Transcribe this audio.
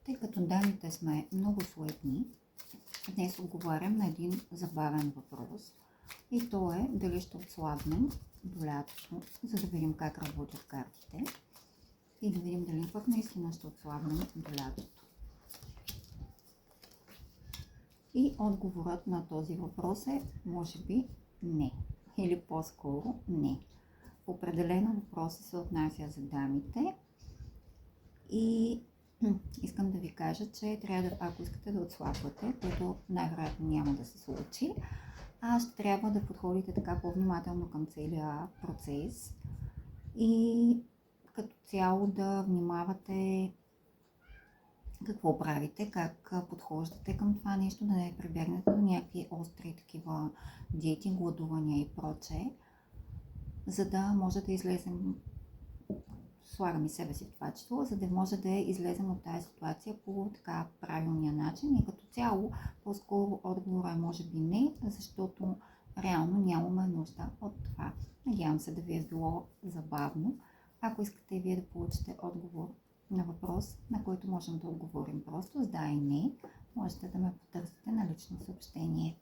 Тъй като дамите сме много суетни, днес отговарям на един забавен въпрос. И то е дали ще отслабнем до лятото, за да видим как работят картите. И да видим дали пък наистина ще отслабнем до лятото. И отговорът на този въпрос е може би не. Или по-скоро не. Определено въпросът се отнася за дамите. И искам да ви кажа, че трябва да, ако искате да отслабвате, което най-вероятно няма да се случи, ще трябва да подходите така по-внимателно към целия процес и като цяло да внимавате какво правите, как подхождате към това нещо, да не прибегнете до някакви остри такива диети, гладувания и прочее, за да може да излезем, слагам и себе си в това число, за да може да излезем от тази ситуация по така правилния начин и като цяло по-скоро отговорът е може би не, защото реално нямаме нужда от това. Надявам се да ви е било забавно. Ако искате и вие да получите отговор на въпрос, на който можем да отговорим просто с да и не, можете да ме потърсите на лично съобщение.